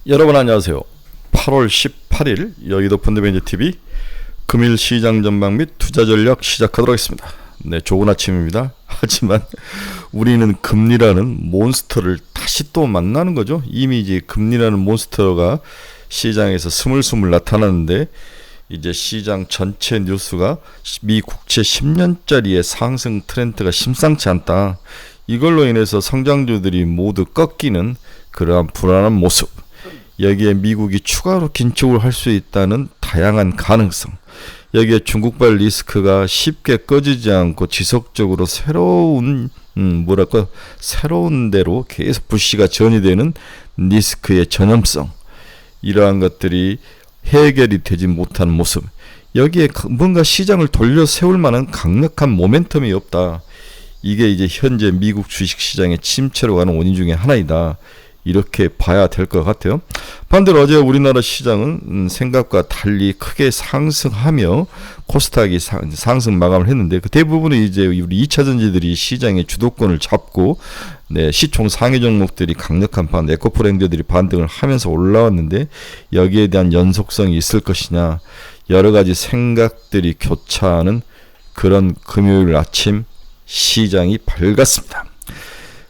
여러분 안녕하세요. 8월 18일 여의도 펀드매니저TV 금일 시장 전망 및 투자 전략 시작하도록 하겠습니다. 네, 좋은 아침입니다. 하지만 우리는 금리라는 몬스터를 다시 또 만나는 거죠. 이미 이제 금리라는 몬스터가 시장에서 스물스물 나타나는데, 이제 시장 전체 뉴스가 미 국채 10년짜리의 상승 트렌드가 심상치 않다. 이걸로 인해서 성장주들이 모두 꺾이는 그러한 불안한 모습, 여기에 미국이 추가로 긴축을 할 수 있다는 다양한 가능성, 여기에 중국발 리스크가 쉽게 꺼지지 않고 지속적으로 새로운 대로 계속 불씨가 전이되는 리스크의 전염성, 이러한 것들이 해결이 되지 못한 모습, 여기에 뭔가 시장을 돌려 세울 만한 강력한 모멘텀이 없다. 이게 이제 현재 미국 주식시장의 침체로 가는 원인 중에 하나이다. 이렇게 봐야 될 것 같아요. 반대로 어제 우리나라 시장은 생각과 달리 크게 상승하며 코스닥이 상승 마감을 했는데, 그 대부분은 이제 우리 2차전지들이 시장의 주도권을 잡고, 네, 시총 상위 종목들이 강력한 에코프렌드들이 반등을 하면서 올라왔는데, 여기에 대한 연속성이 있을 것이냐, 여러 가지 생각들이 교차하는 그런 금요일 아침 시장이 밝았습니다.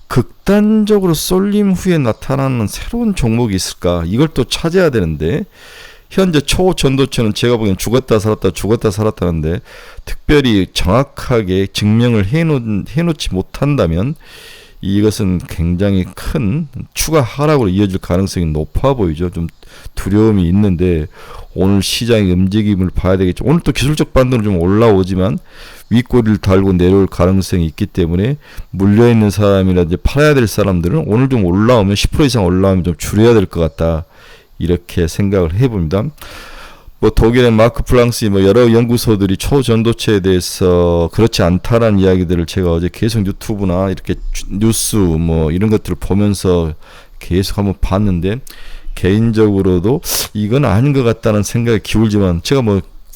극단적으로 쏠림 후에 나타나는 새로운 종목이 있을까? 이걸 또 찾아야 되는데, 현재 초전도체는 제가 보기엔 죽었다 살았다는데, 특별히 정확하게 증명을 해놓지 못한다면 이것은 굉장히 큰 추가 하락으로 이어질 가능성이 높아 보이죠. 좀 두려움이 있는데, 오늘 시장의 움직임을 봐야 되겠죠. 오늘 또 기술적 반등으로 좀 올라오지만 윗꼬리를 달고 내려올 가능성이 있기 때문에, 물려있는 사람이나 이제 팔아야 될 사람들은 오늘 좀 올라오면 10% 이상 올라오면 좀 줄여야 될 것 같다, 이렇게 생각을 해봅니다. 독일의 마크 플랑스 여러 연구소들이 초전도체에 대해서 그렇지 않다라는 이야기들을 제가 어제 계속 유튜브나 이렇게 뉴스 이런 것들을 보면서 계속 한번 봤는데, 개인적으로도 이건 아닌 것 같다는 생각이 기울지만, 제가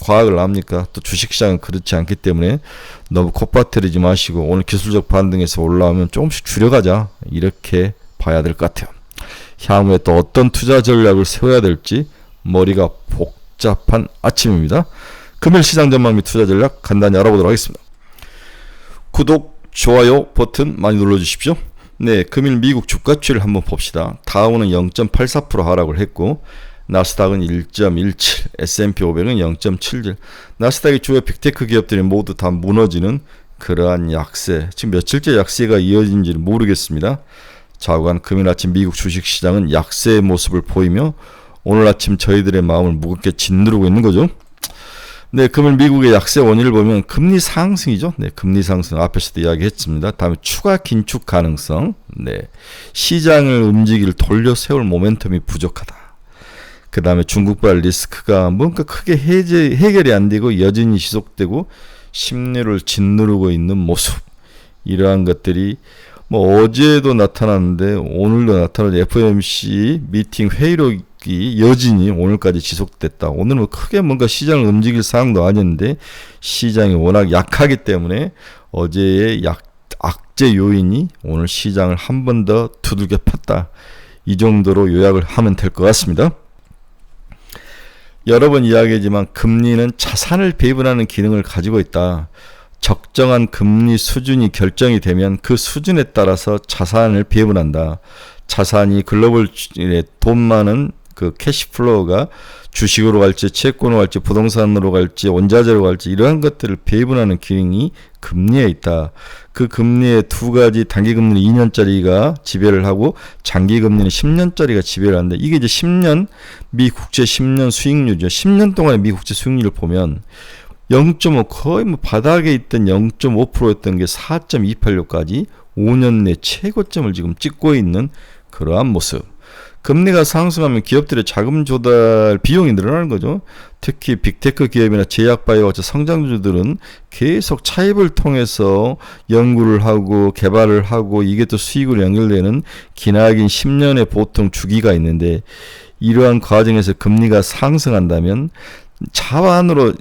과학을 압니까? 또 주식시장은 그렇지 않기 때문에 너무 콧바트리지 마시고, 오늘 기술적 반등에서 올라오면 조금씩 줄여가자, 이렇게 봐야 될 것 같아요. 향후에 또 어떤 투자 전략을 세워야 될지 머리가 복잡한 아침입니다. 금일 시장 전망 및 투자 전략 간단히 알아보도록 하겠습니다. 구독, 좋아요 버튼 많이 눌러주십시오. 네, 금일 미국 주가치를 한번 봅시다. 다우는 0.84% 하락을 했고, 나스닥은 1.17, S&P 500은 0.77. 나스닥의 주요 빅테크 기업들이 모두 다 무너지는 그러한 약세, 지금 며칠째 약세가 이어진지는 모르겠습니다. 좌우간 금일 아침 미국 주식시장은 약세의 모습을 보이며, 오늘 아침 저희들의 마음을 무겁게 짓누르고 있는 거죠. 네, 금일 미국의 약세 원인을 보면 금리 상승이죠. 네, 금리 상승 앞에서도 이야기했습니다. 다음에 추가 긴축 가능성, 네, 시장을 움직일 돌려 세울 모멘텀이 부족하다. 그 다음에 중국발 리스크가 뭔가 크게 해결이 안 되고 여전히 지속되고 심리를 짓누르고 있는 모습, 이러한 것들이 어제도 나타났는데 오늘도 나타나는 FOMC 미팅 회의록이 여전히 오늘까지 지속됐다. 오늘은 크게 뭔가 시장을 움직일 상황도 아니었는데, 시장이 워낙 약하기 때문에 어제의 악재 요인이 오늘 시장을 한 번 더 두들겨 텄다. 이 정도로 요약을 하면 될 것 같습니다. 여러 번 이야기하지만 금리는 자산을 배분하는 기능을 가지고 있다. 적정한 금리 수준이 결정이 되면 그 수준에 따라서 자산을 배분한다. 자산이 글로벌 돈 많은 그 캐시플로우가 주식으로 갈지, 채권으로 갈지, 부동산으로 갈지, 원자재로 갈지, 이러한 것들을 배분하는 기능이 금리에 있다. 그 금리의 두 가지, 단기금리는 2년짜리가 지배를 하고 장기금리는 10년짜리가 지배를 하는데, 이게 이제 10년 미 국채 10년 수익률이죠. 10년 동안의 미 국채 수익률을 보면 0.5, 거의 바닥에 있던 0.5%였던 게 4.286까지 5년 내 최고점을 지금 찍고 있는 그러한 모습. 금리가 상승하면 기업들의 자금 조달 비용이 늘어나는 거죠. 특히 빅테크 기업이나 제약바이오 같은 성장주들은 계속 차입을 통해서 연구를 하고 개발을 하고, 이게 또 수익으로 연결되는 기나긴 10년의 보통 주기가 있는데, 이러한 과정에서 금리가 상승한다면 차반으로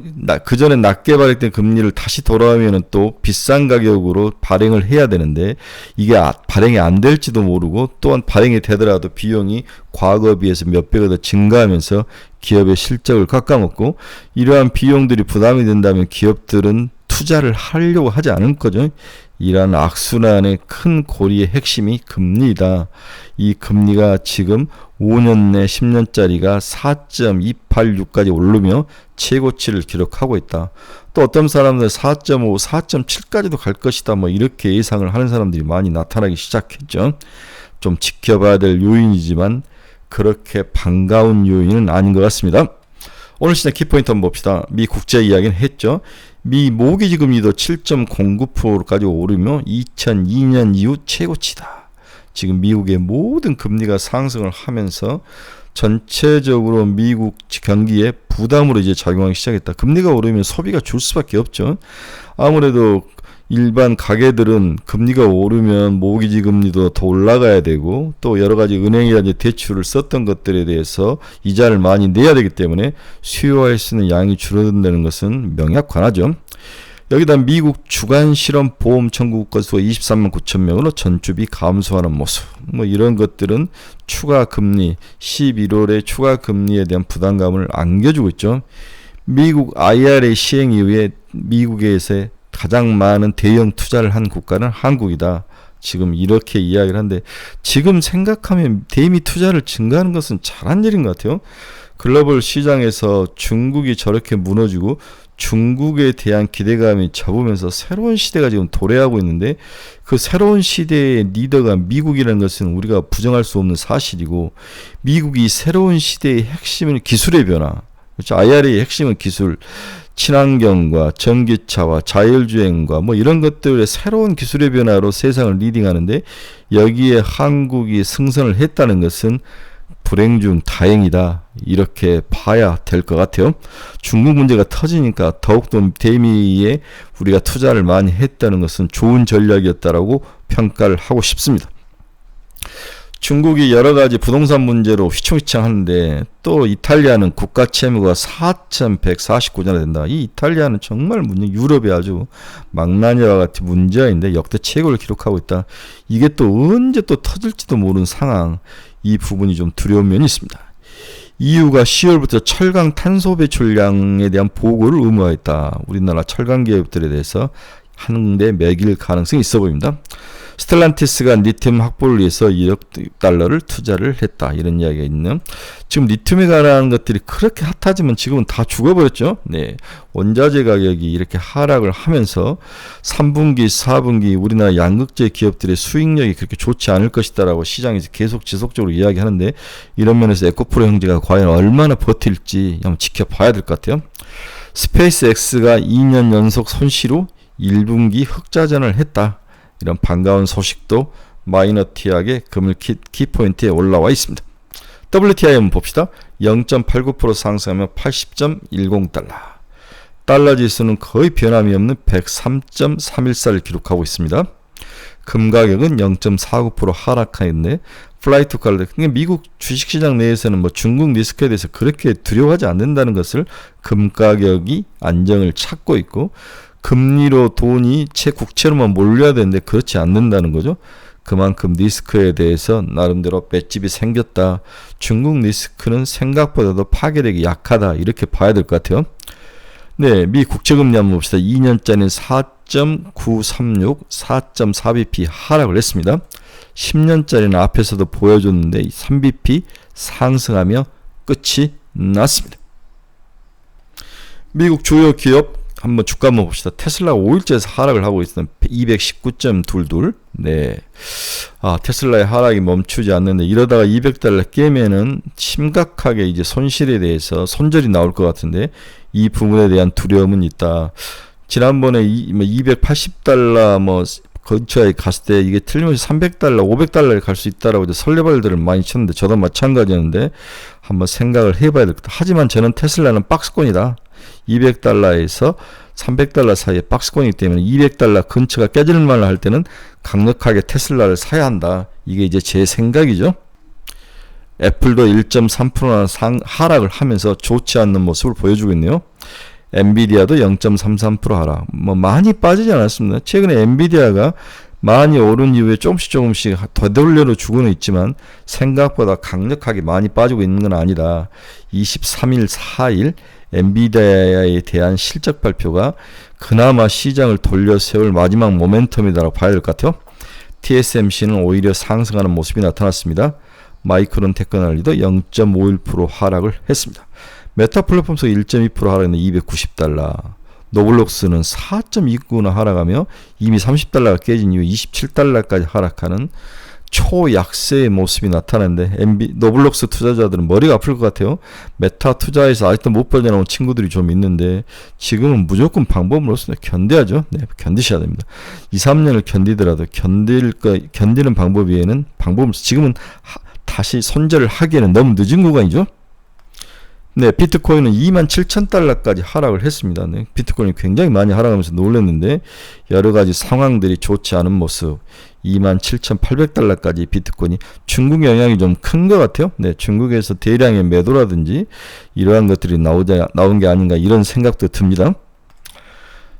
그전에 낮게 발행된 금리를 다시 돌아오면 또 비싼 가격으로 발행을 해야 되는데 이게 발행이 안 될지도 모르고 또한 발행이 되더라도 비용이 과거에 비해서 몇 배가 더 증가하면서 기업의 실적을 깎아먹고 이러한 비용들이 부담이 된다면 기업들은 투자를 하려고 하지 않을 거죠. 이러한 악순환의 큰 고리의 핵심이 금리이다. 이 금리가 지금 5년 내 10년짜리가 4.286까지 오르며 최고치를 기록하고 있다. 또 어떤 사람들 4.5, 4.7까지도 갈 것이다. 뭐 이렇게 예상을 하는 사람들이 많이 나타나기 시작했죠. 좀 지켜봐야 될 요인이지만 그렇게 반가운 요인은 아닌 것 같습니다. 오늘 시장 키포인트 한번 봅시다. 미 국제 이야기는 했죠. 미 모기지 금리도 7.09%까지 오르며 2002년 이후 최고치다. 지금 미국의 모든 금리가 상승을 하면서 전체적으로 미국 경기에 부담으로 이제 작용하기 시작했다. 금리가 오르면 소비가 줄 수밖에 없죠. 아무래도 일반 가게들은 금리가 오르면 모기지 금리도 더 올라가야 되고 또 여러 가지 은행이라든지 대출을 썼던 것들에 대해서 이자를 많이 내야 되기 때문에 수요할 수 있는 양이 줄어든다는 것은 명약관하죠. 여기다 미국 주간 실험 보험 청구 건수가 23만 9천 명으로 전주비 감소하는 모습. 뭐 이런 것들은 추가 금리 11월에 추가 금리에 대한 부담감을 안겨주고 있죠. 미국 IRA 시행 이후에 미국에서 가장 많은 대형 투자를 한 국가는 한국이다. 지금 이렇게 이야기를 하는데 지금 생각하면 대미 투자를 증가하는 것은 잘한 일인 것 같아요. 글로벌 시장에서 중국이 저렇게 무너지고 중국에 대한 기대감이 접으면서 새로운 시대가 지금 도래하고 있는데 그 새로운 시대의 리더가 미국이라는 것은 우리가 부정할 수 없는 사실이고 미국이 새로운 시대의 핵심은 기술의 변화. 그렇죠. IRA의 핵심은 기술, 친환경과 전기차와 자율주행과 뭐 이런 것들의 새로운 기술의 변화로 세상을 리딩하는데 여기에 한국이 승선을 했다는 것은 불행 중 다행이다. 이렇게 봐야 될 것 같아요. 중국 문제가 터지니까 더욱더 대미에 우리가 투자를 많이 했다는 것은 좋은 전략이었다라고 평가를 하고 싶습니다. 중국이 여러 가지 부동산 문제로 휘청휘청하는데 또 이탈리아는 국가 채무가 4,149조나 된다. 이 이탈리아는 정말 유럽에 아주 망나니와 같은 문제가 있는데 역대 최고를 기록하고 있다. 이게 또 언제 또 터질지도 모르는 상황. 이 부분이 좀 두려운 면이 있습니다. EU가 10월부터 철강 탄소 배출량에 대한 보고를 의무화했다. 우리나라 철강 기업들에 대해서 한데 매길 가능성이 있어 보입니다. 스텔란티스가 리튬 확보를 위해서 2억 달러를 투자를 했다. 이런 이야기가 있는. 지금 리튬에 관한 것들이 그렇게 핫하지만 지금은 다 죽어버렸죠. 네. 원자재 가격이 이렇게 하락을 하면서 3분기, 4분기 우리나라 양극재 기업들의 수익력이 그렇게 좋지 않을 것이다라고 시장에서 계속 지속적으로 이야기하는데 이런 면에서 에코프로 형제가 과연 얼마나 버틸지 한번 지켜봐야 될 것 같아요. 스페이스X가 2년 연속 손실 후 1분기 흑자전을 했다. 이런 반가운 소식도 마이너티하게 금일 키포인트에 올라와 있습니다. WTI 한번 봅시다. 0.89% 상승하며 80.10달러. 달러 지수는 거의 변함이 없는 103.314를 기록하고 있습니다. 금 가격은 0.49% 하락하였는데 플라이트 칼 미국 주식시장 내에서는 뭐 중국 리스크에 대해서 그렇게 두려워하지 않는다는 것을 금 가격이 안정을 찾고 있고 금리로 돈이 국채로만 몰려야 되는데 그렇지 않는다는 거죠. 그만큼 리스크에 대해서 나름대로 맷집이 생겼다. 중국 리스크는 생각보다도 파괴력이 약하다. 이렇게 봐야 될 것 같아요. 네, 미 국채금리 한번 봅시다. 2년짜리는 4.936, 4.4bp 하락을 했습니다. 10년짜리는 앞에서도 보여줬는데 3bp 상승하며 끝이 났습니다. 미국 주요 기업 한번 주가 한번 봅시다. 테슬라가 5일째에서 하락을 하고 있습니다. 219.22. 네. 테슬라의 하락이 멈추지 않는데 이러다가 200달러 깨면은 심각하게 이제 손실에 대해서 손절이 나올 것 같은데 이 부분에 대한 두려움은 있다. 지난번에 280달러 뭐 근처에 갔을 때 이게 틀림없이 300달러, 500달러에 갈 수 있다라고 이제 설레발들을 많이 쳤는데 저도 마찬가지였는데 한번 생각을 해봐야 될 것 같다. 하지만 저는 테슬라는 박스권이다. 200달러에서 300달러 사이에 박스권이기 때문에 200달러 근처가 깨질 만을 할 때는 강력하게 테슬라를 사야 한다. 이게 이제 제 생각이죠. 애플도 1.3%나 하락을 하면서 좋지 않는 모습을 보여주고 있네요. 엔비디아도 0.33% 하락. 많이 빠지지 않았습니다. 최근에 엔비디아가 많이 오른 이후에 조금씩 되돌려 주고는 있지만 생각보다 강력하게 많이 빠지고 있는 건 아니다. 23일, 4일 엔비디아에 대한 실적 발표가 그나마 시장을 돌려 세울 마지막 모멘텀이라고 봐야 될 것 같아요. TSMC는 오히려 상승하는 모습이 나타났습니다. 마이크론 테크놀로지도 0.51% 하락을 했습니다. 메타 플랫폼스 1.2% 하락했는데 $290. 노블록스는 4.29나 하락하며 이미 $30가 깨진 이후 $27까지 하락하는 초약세의 모습이 나타나는데 노블록스 투자자들은 머리가 아플 것 같아요. 메타 투자에서 아직도 못 빠져나온 친구들이 좀 있는데 지금은 무조건 방법으로서 견뎌야죠. 네, 견디셔야 됩니다. 2, 3년을 견디더라도 견디는 방법 외에는 방법은 지금은 다시 손절을 하기에는 너무 늦은 구간이죠. 네, 비트코인은 $27,000까지 하락을 했습니다. 네, 비트코인이 굉장히 많이 하락하면서 놀랐는데 여러 가지 상황들이 좋지 않은 모습. $27,800까지 비트코인이 중국 영향이 좀 큰 것 같아요. 네, 중국에서 대량의 매도라든지 이러한 것들이 나온 게 아닌가 이런 생각도 듭니다.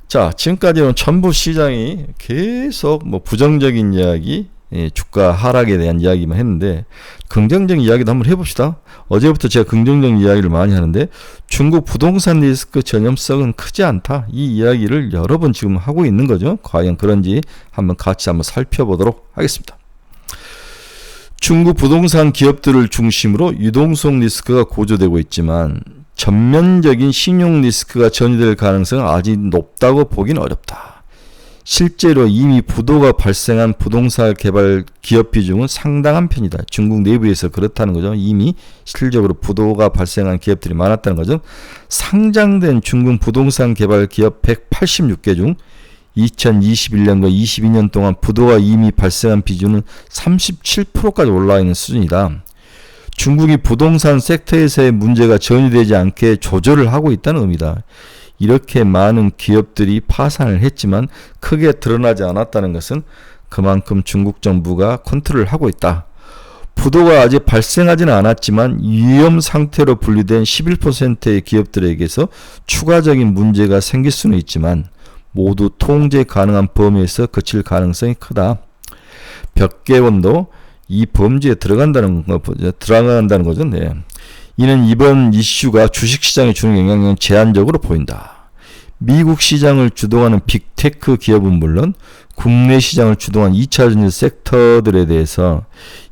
자, 지금까지는 전부 시장이 계속 부정적인 이야기, 주가 하락에 대한 이야기만 했는데 긍정적인 이야기도 한번 해봅시다. 어제부터 제가 긍정적인 이야기를 많이 하는데 중국 부동산 리스크 전염성은 크지 않다. 이 이야기를 여러 번 지금 하고 있는 거죠. 과연 그런지 같이 한번 살펴보도록 하겠습니다. 중국 부동산 기업들을 중심으로 유동성 리스크가 고조되고 있지만 전면적인 신용 리스크가 전이될 가능성은 아직 높다고 보기는 어렵다. 실제로 이미 부도가 발생한 부동산 개발 기업 비중은 상당한 편이다. 중국 내부에서 그렇다는 거죠. 이미 실질적으로 부도가 발생한 기업들이 많았다는 거죠. 상장된 중국 부동산 개발 기업 186개 중 2021년과 22년 동안 부도가 이미 발생한 비중은 37%까지 올라와 있는 수준이다. 중국이 부동산 섹터에서의 문제가 전이되지 않게 조절을 하고 있다는 의미다. 이렇게 많은 기업들이 파산을 했지만 크게 드러나지 않았다는 것은 그만큼 중국 정부가 컨트롤을 하고 있다. 부도가 아직 발생하지는 않았지만 위험 상태로 분류된 11%의 기업들에게서 추가적인 문제가 생길 수는 있지만 모두 통제 가능한 범위에서 그칠 가능성이 크다. 벽개원도 이 범주에 들어간다는 거죠. 네. 이는 이번 이슈가 주식시장에 주는 영향은 제한적으로 보인다. 미국 시장을 주도하는 빅테크 기업은 물론 국내 시장을 주도한 2차전지 섹터들에 대해서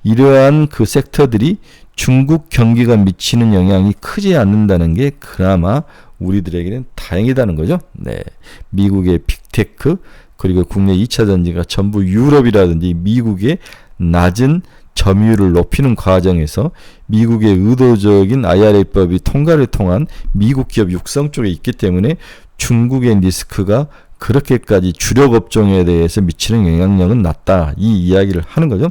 이러한 그 섹터들이 중국 경기가 미치는 영향이 크지 않는다는 게 그나마 우리들에게는 다행이다는 거죠. 네. 미국의 빅테크 그리고 국내 2차전지가 전부 유럽이라든지 미국의 낮은 점유율을 높이는 과정에서 미국의 의도적인 IRA법이 통과를 통한 미국 기업 육성 쪽에 있기 때문에 중국의 리스크가 그렇게까지 주력 업종에 대해서 미치는 영향력은 낮다. 이 이야기를 하는 거죠.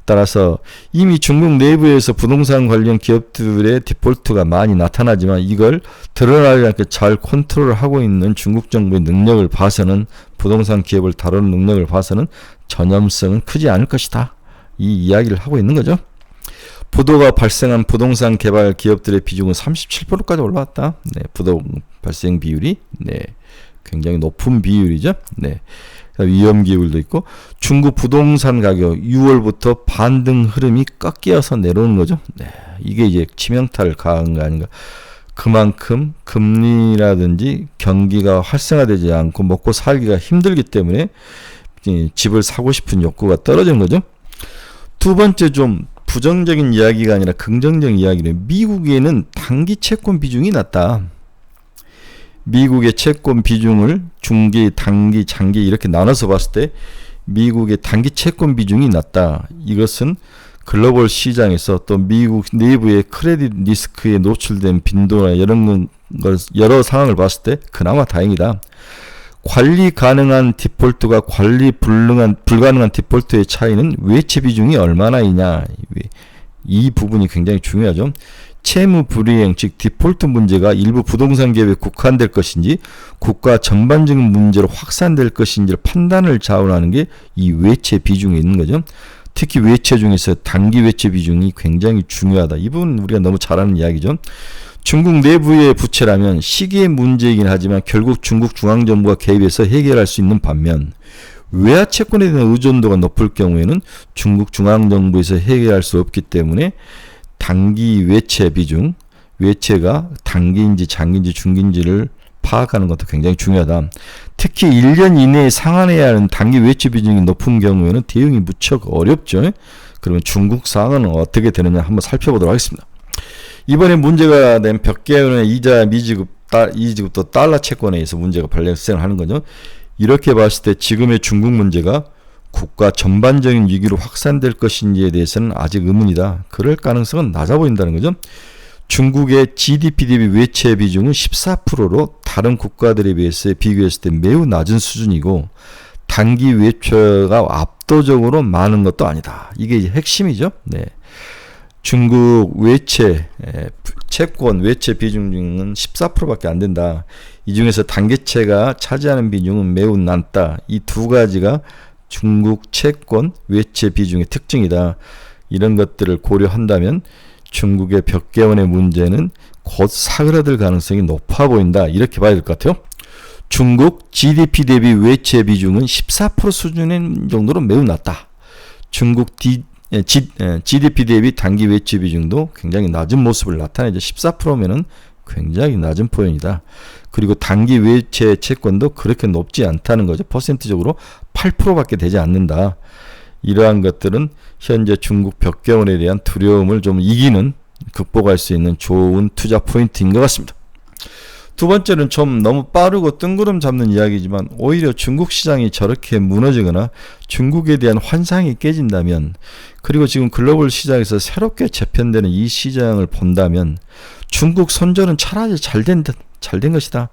따라서 이미 중국 내부에서 부동산 관련 기업들의 디폴트가 많이 나타나지만 이걸 드러나지 않게 잘 컨트롤하고 있는 중국 정부의 능력을 봐서는 부동산 기업을 다루는 능력을 봐서는 전염성은 크지 않을 것이다. 이 이야기를 하고 있는 거죠. 부도가 발생한 부동산 개발 기업들의 비중은 37%까지 올라왔다. 네, 부도 발생 비율이 굉장히 높은 비율이죠. 네. 위험 기울도 있고 중국 부동산 가격 6월부터 반등 흐름이 꺾여서 내려오는 거죠. 네. 이게 이제 치명타를 가한 거 아닌가. 그만큼 금리라든지 경기가 활성화되지 않고 먹고 살기가 힘들기 때문에 집을 사고 싶은 욕구가 떨어지는 거죠. 두 번째 좀 부정적인 이야기가 아니라 긍정적인 이야기는 미국에는 단기 채권 비중이 낮다. 미국의 채권 비중을 중기, 단기, 장기 이렇게 나눠서 봤을 때 미국의 단기 채권 비중이 낮다. 이것은 글로벌 시장에서 또 미국 내부의 크레딧 리스크에 노출된 빈도나 여러 상황을 봤을 때 그나마 다행이다. 관리 가능한 디폴트가 관리 불가능한 디폴트의 차이는 외채 비중이 얼마나 있냐. 이 부분이 굉장히 중요하죠. 채무 불이행, 즉 디폴트 문제가 일부 부동산 기업에 국한될 것인지 국가 전반적인 문제로 확산될 것인지를 판단을 좌우하는 게 이 외채 비중에 있는 거죠. 특히 외채 중에서 단기 외채 비중이 굉장히 중요하다. 이 부분 우리가 너무 잘 아는 이야기죠. 중국 내부의 부채라면 시기의 문제이긴 하지만 결국 중국 중앙정부가 개입해서 해결할 수 있는 반면 외화 채권에 대한 의존도가 높을 경우에는 중국 중앙정부에서 해결할 수 없기 때문에 단기 외채 비중, 외채가 단기인지 장기인지 중기인지를 파악하는 것도 굉장히 중요하다. 특히 1년 이내에 상환해야 하는 단기 외채 비중이 높은 경우에는 대응이 무척 어렵죠. 그러면 중국 상황은 어떻게 되느냐 한번 살펴보도록 하겠습니다. 이번에 문제가 된 벽계원의 이자 미지급도 달러 채권에 의해서 문제가 발생하는 거죠. 이렇게 봤을 때 지금의 중국 문제가 국가 전반적인 위기로 확산될 것인지에 대해서는 아직 의문이다. 그럴 가능성은 낮아 보인다는 거죠. 중국의 GDP 대비 외채 비중은 14%로 다른 국가들에 비해서 비교했을 때 매우 낮은 수준이고 단기 외채가 압도적으로 많은 것도 아니다. 이게 핵심이죠. 네. 중국 외채, 채권 외채 비중은 14%밖에 안 된다. 이 중에서 단기채가 차지하는 비중은 매우 낮다. 이 두 가지가 중국 채권 외채 비중의 특징이다. 이런 것들을 고려한다면 중국의 벽계원의 문제는 곧 사그라들 가능성이 높아 보인다. 이렇게 봐야 될 것 같아요. 중국 GDP 대비 외채 비중은 14% 수준인 정도로 매우 낮다. 중국 GDP 대비 단기 외채 비중도 굉장히 낮은 모습을 나타내죠. 14%면은 굉장히 낮은 표현이다. 그리고 단기 외채 채권도 그렇게 높지 않다는 거죠. 퍼센트적으로 8%밖에 되지 않는다. 이러한 것들은 현재 중국 벽계원에 대한 두려움을 좀 이기는, 극복할 수 있는 좋은 투자 포인트인 것 같습니다. 두 번째는 좀 너무 빠르고 뜬구름 잡는 이야기지만 오히려 중국 시장이 저렇게 무너지거나 중국에 대한 환상이 깨진다면, 그리고 지금 글로벌 시장에서 새롭게 재편되는 이 시장을 본다면 중국 선전은 차라리 잘된 것이다.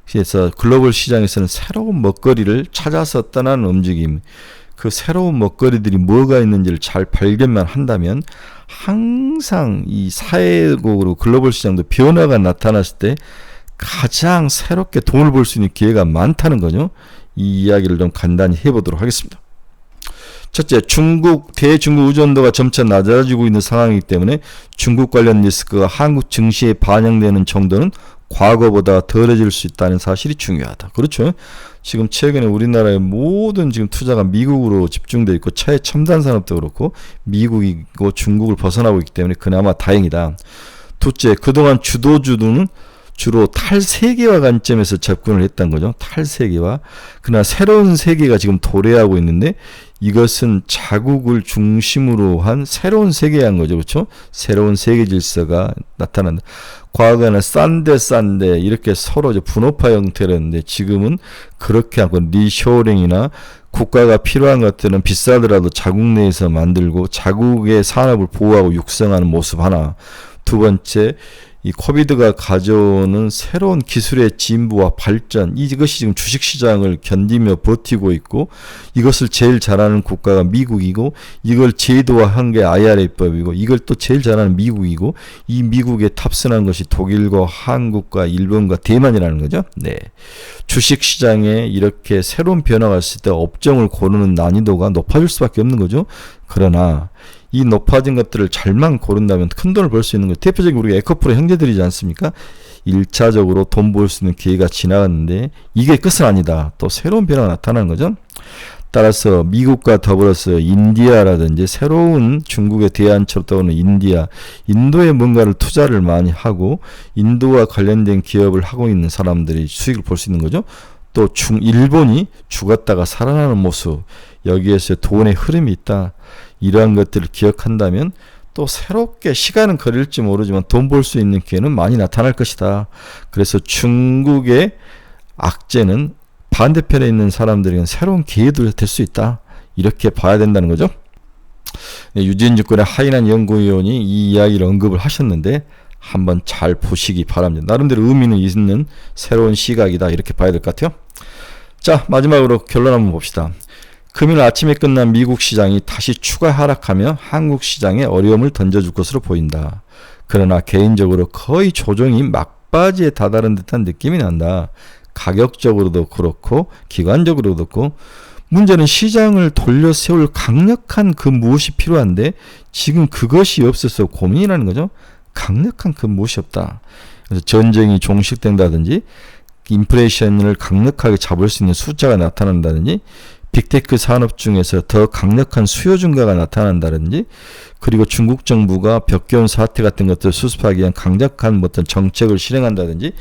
그래서 글로벌 시장에서는 새로운 먹거리를 찾아서 떠나는 움직임, 그 새로운 먹거리들이 뭐가 있는지를 잘 발견만 한다면 항상 이 사회적으로 글로벌 시장도 변화가 나타났을 때 가장 새롭게 돈을 벌 수 있는 기회가 많다는 거죠. 이 이야기를 좀 간단히 해보도록 하겠습니다. 첫째, 대중국 의존도가 점차 낮아지고 있는 상황이기 때문에 중국 관련 리스크가 한국 증시에 반영되는 정도는 과거보다 덜해질 수 있다는 사실이 중요하다. 그렇죠. 지금 최근에 우리나라의 모든 지금 투자가 미국으로 집중되어 있고 첨단 산업도 그렇고 미국이고 중국을 벗어나고 있기 때문에 그나마 다행이다. 둘째, 그동안 주도주는 주로 탈세계화 관점에서 접근을 했던 거죠. 탈세계화. 그러나 새로운 세계가 지금 도래하고 있는데 이것은 자국을 중심으로 한 새로운 세계한 거죠. 그렇죠? 새로운 세계 질서가 나타난다. 과거에는 싼데 이렇게 서로 분업화 형태였는데 지금은 그렇게 하고 리쇼링이나 국가가 필요한 것들은 비싸더라도 자국 내에서 만들고 자국의 산업을 보호하고 육성하는 모습 하나. 두 번째, 이 코비드가 가져오는 새로운 기술의 진보와 발전, 이것이 지금 주식시장을 견디며 버티고 있고 이것을 제일 잘하는 국가가 미국이고 이걸 제도화한 게 IRA법이고 이걸 또 제일 잘하는 미국이고 이 미국에 탑승한 것이 독일과 한국과 일본과 대만이라는 거죠. 네. 주식시장에 이렇게 새로운 변화가 있을 때 업종을 고르는 난이도가 높아질 수밖에 없는 거죠. 그러나 이 높아진 것들을 잘만 고른다면 큰 돈을 벌 수 있는 거예요. 대표적인 우리가 에코프로 형제들이지 않습니까? 1차적으로 돈 벌 수 있는 기회가 지나갔는데 이게 끝은 아니다. 또 새로운 변화가 나타나는 거죠. 따라서 미국과 더불어서 인디아라든지 새로운 중국의 대안처럼 떠오르는 인도에 뭔가를 투자를 많이 하고 인도와 관련된 기업을 하고 있는 사람들이 수익을 볼 수 있는 거죠. 또 일본이 죽었다가 살아나는 모습, 여기에서 돈의 흐름이 있다. 이러한 것들을 기억한다면 또 새롭게 시간은 걸릴지 모르지만 돈 벌 수 있는 기회는 많이 나타날 것이다. 그래서 중국의 악재는 반대편에 있는 사람들에게는 새로운 기회도 될 수 있다. 이렇게 봐야 된다는 거죠. 네, 유진증권의 하인한 연구위원이 이 이야기를 언급을 하셨는데 한번 잘 보시기 바랍니다. 나름대로 의미는 있는 새로운 시각이다. 이렇게 봐야 될 것 같아요. 자, 마지막으로 결론 한번 봅시다. 금요일 아침에 끝난 미국 시장이 다시 추가 하락하며 한국 시장에 어려움을 던져줄 것으로 보인다. 그러나 개인적으로 거의 조정이 막바지에 다다른 듯한 느낌이 난다. 가격적으로도 그렇고 기관적으로도 그렇고 문제는 시장을 돌려 세울 강력한 그 무엇이 필요한데 지금 그것이 없어서 고민이라는 거죠. 강력한 그 무엇이 없다. 그래서 전쟁이 종식된다든지 인플레이션을 강력하게 잡을 수 있는 숫자가 나타난다든지 빅테크 산업 중에서 더 강력한 수요 증가가 나타난다든지 그리고 중국 정부가 벽개원 사태 같은 것들을 수습하기 위한 강력한 어떤 정책을 실행한다든지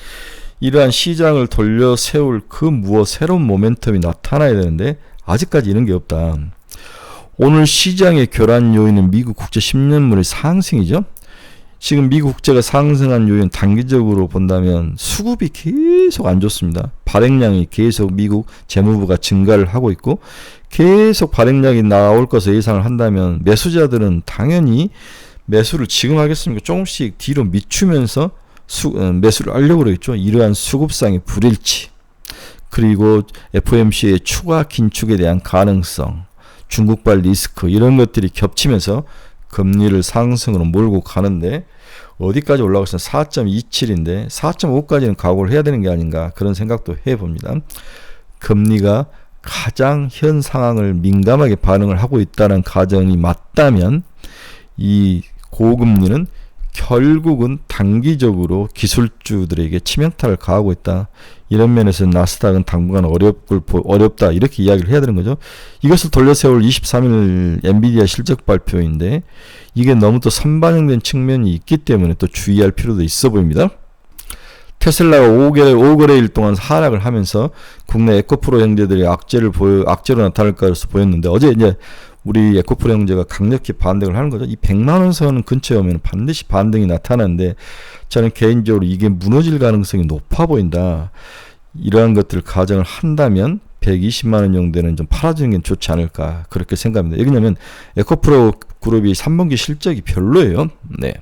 이러한 시장을 돌려 세울 그 무엇 새로운 모멘텀이 나타나야 되는데 아직까지 이런 게 없다. 오늘 시장의 교란 요인은 미국 국채 10년물의 상승이죠. 지금 미국 국채가 상승한 요인 단기적으로 본다면 수급이 계속 안 좋습니다. 발행량이 계속 미국 재무부가 증가를 하고 있고 계속 발행량이 나올 것을 예상을 한다면 매수자들은 당연히 매수를 지금 하겠습니까? 조금씩 뒤로 미추면서 매수를 하려고 그러겠죠. 이러한 수급상의 불일치 그리고 FOMC의 추가 긴축에 대한 가능성 중국발 리스크 이런 것들이 겹치면서 금리를 상승으로 몰고 가는데 어디까지 올라가서 4.27인데 4.5까지는 각오를 해야 되는 게 아닌가 그런 생각도 해봅니다. 금리가 가장 현 상황을 민감하게 반응을 하고 있다는 가정이 맞다면 이 고금리는 결국은 단기적으로 기술주들에게 치명타를 가하고 있다. 이런 면에서 나스닥은 당분간 어렵다 이렇게 이야기를 해야 되는 거죠. 이것을 돌려세울 23일 엔비디아 실적 발표인데 이게 너무 또 선반영된 측면이 있기 때문에 또 주의할 필요도 있어 보입니다. 테슬라가 5거래일 동안 하락을 하면서 국내 에코프로 형제들이 악재로 나타날 것으로 보였는데 어제 이제 우리 에코프로 형제가 강력히 반등을 하는 거죠. 이 100만원 선 근처에 오면 반드시 반등이 나타나는데 저는 개인적으로 이게 무너질 가능성이 높아 보인다. 이러한 것들을 가정을 한다면 120만원 정도는 좀 팔아주는 게 좋지 않을까 그렇게 생각합니다. 왜냐하면 에코프로 그룹이 3분기 실적이 별로예요. 네.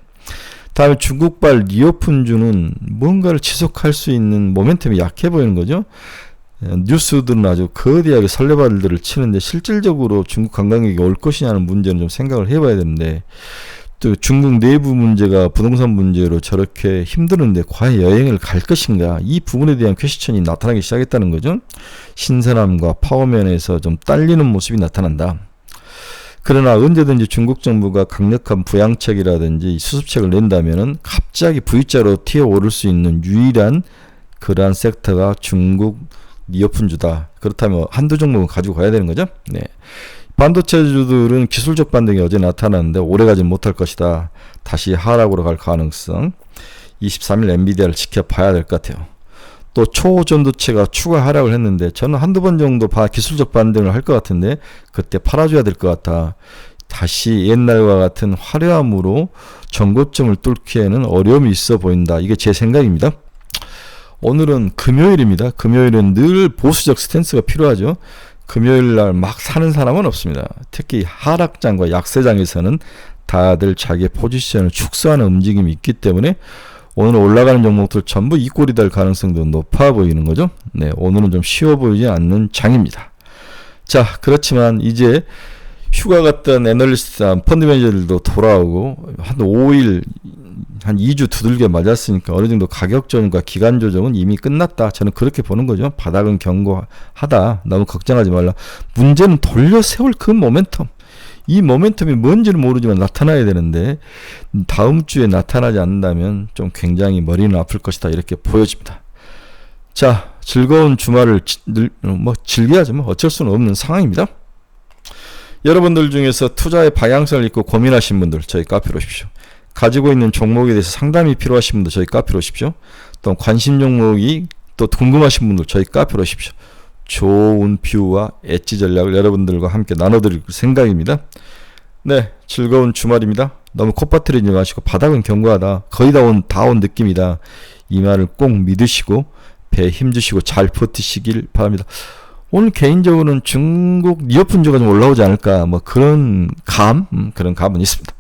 다음에 중국발 리오픈주는 뭔가를 지속할 수 있는 모멘텀이 약해 보이는 거죠. 뉴스들은 아주 거대하게 설레발들을 치는데 실질적으로 중국 관광객이 올 것이냐는 문제는 좀 생각을 해봐야 되는데 또 중국 내부 문제가 부동산 문제로 저렇게 힘드는데 과연 여행을 갈 것인가 이 부분에 대한 퀘스천이 나타나기 시작했다는 거죠. 신선함과 파워면에서 좀 딸리는 모습이 나타난다. 그러나 언제든지 중국 정부가 강력한 부양책이라든지 수습책을 낸다면은 갑자기 V자로 튀어오를 수 있는 유일한 그러한 섹터가 중국 리오픈주다. 그렇다면 한두 종목은 가지고 가야 되는 거죠. 네. 반도체주들은 기술적 반등이 어제 나타났는데 오래가지 못할 것이다. 다시 하락으로 갈 가능성 23일 엔비디아를 지켜봐야 될 것 같아요. 또 초전도체가 추가 하락을 했는데 저는 한두 번 정도 기술적 반등을 할 것 같은데 그때 팔아줘야 될 것 같아. 다시 옛날과 같은 화려함으로 전고점을 뚫기에는 어려움이 있어 보인다. 이게 제 생각입니다. 오늘은 금요일입니다. 금요일은 늘 보수적 스탠스가 필요하죠. 금요일날 막 사는 사람은 없습니다. 특히 하락장과 약세장에서는 다들 자기의 포지션을 축소하는 움직임이 있기 때문에 오늘 올라가는 종목들 전부 이 꼴이 될 가능성도 높아 보이는 거죠. 네, 오늘은 좀 쉬워 보이지 않는 장입니다. 자, 그렇지만 이제 휴가 갔던 애널리스트, 펀드 매니저들도 돌아오고 한 5일, 한 2주 두들겨 맞았으니까 어느 정도 가격 조정과 기간 조정은 이미 끝났다. 저는 그렇게 보는 거죠. 바닥은 견고하다. 너무 걱정하지 말라. 문제는 돌려 세울 그 모멘텀. 이 모멘텀이 뭔지는 모르지만 나타나야 되는데 다음 주에 나타나지 않는다면 좀 굉장히 머리는 아플 것이다 이렇게 보여집니다. 자, 즐거운 주말을 즐겨야죠. 어쩔 수는 없는 상황입니다. 여러분들 중에서 투자의 방향성을 잊고 고민하신 분들 저희 카페로 오십시오. 가지고 있는 종목에 대해서 상담이 필요하신 분들 저희 카페로 오십시오. 또 관심 종목이 또 궁금하신 분들 저희 카페로 오십시오. 좋은 뷰와 엣지 전략을 여러분들과 함께 나눠드릴 생각입니다. 네, 즐거운 주말입니다. 너무 콧바트리지 마시고 바닥은 견고하다. 거의 다 온 느낌이다. 이 말을 꼭 믿으시고 배에 힘주시고 잘 버티시길 바랍니다. 오늘 개인적으로는 중국 리오픈주가 좀 올라오지 않을까 그런 감은 있습니다.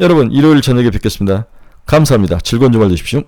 여러분 일요일 저녁에 뵙겠습니다. 감사합니다. 즐거운 주말 되십시오.